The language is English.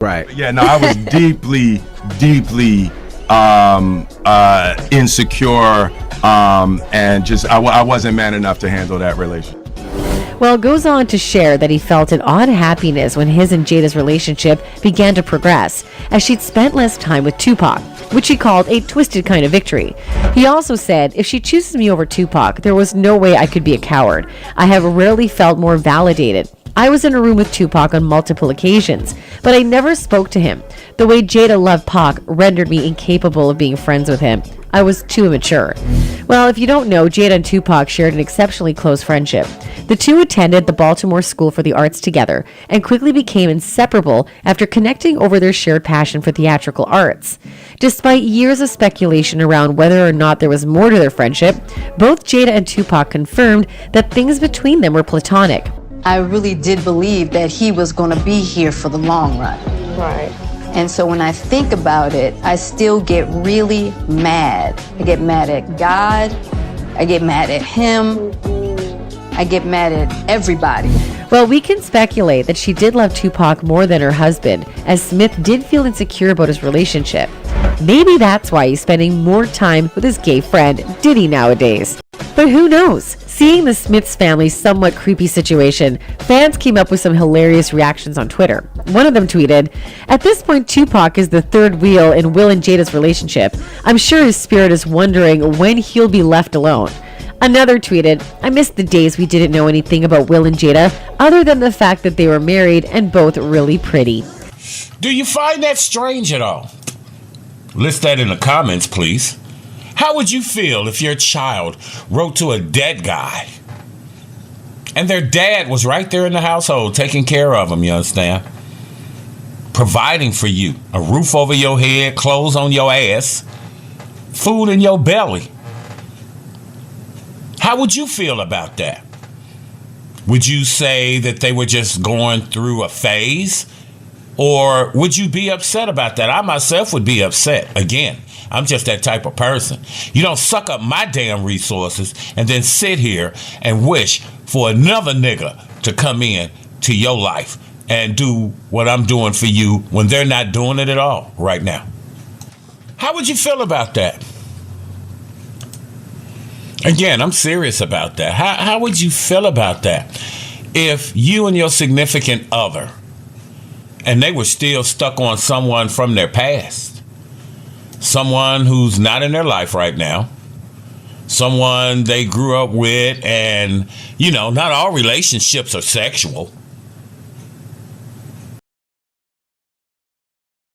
Right. Yeah, no, I was deeply, deeply insecure, and just I wasn't man enough to handle that relationship. Well, goes on to share that he felt an odd happiness when his and Jada's relationship began to progress, as she'd spent less time with Tupac, which he called a twisted kind of victory. He also said, if she chooses me over Tupac, there was no way I could be a coward. I have rarely felt more validated. I was in a room with Tupac on multiple occasions, but I never spoke to him. The way Jada loved Pac rendered me incapable of being friends with him. I was too immature. Well, if you don't know, Jada and Tupac shared an exceptionally close friendship. The two attended the Baltimore School for the Arts together and quickly became inseparable after connecting over their shared passion for theatrical arts. Despite years of speculation around whether or not there was more to their friendship, both Jada and Tupac confirmed that things between them were platonic. I really did believe that he was going to be here for the long run. Right. And so when I think about it, I still get really mad. I get mad at God. I get mad at him. I get mad at everybody. Well, we can speculate that she did love Tupac more than her husband, as Smith did feel insecure about his relationship. Maybe that's why he's spending more time with his gay friend, Diddy, nowadays. But who knows? Seeing the Smiths family's somewhat creepy situation, fans came up with some hilarious reactions on Twitter. One of them tweeted, "At this point, Tupac is the third wheel in Will and Jada's relationship. I'm sure his spirit is wondering when he'll be left alone." Another tweeted, "I miss the days we didn't know anything about Will and Jada, other than the fact that they were married and both really pretty." Do you find that strange at all? List that in the comments, please. How would you feel if your child wrote to a dead guy and their dad was right there in the household taking care of them, you understand? Providing for you, a roof over your head, clothes on your ass, food in your belly. How would you feel about that? Would you say that they were just going through a phase? Or would you be upset about that? I myself would be upset. Again, I'm just that type of person. You don't suck up my damn resources and then sit here and wish for another nigga to come in to your life and do what I'm doing for you when they're not doing it at all right now. How would you feel about that? Again, I'm serious about that. How would you feel about that if you and your significant other and they were still stuck on someone from their past? Someone who's not in their life right now. Someone they grew up with, and, you know, not all relationships are sexual.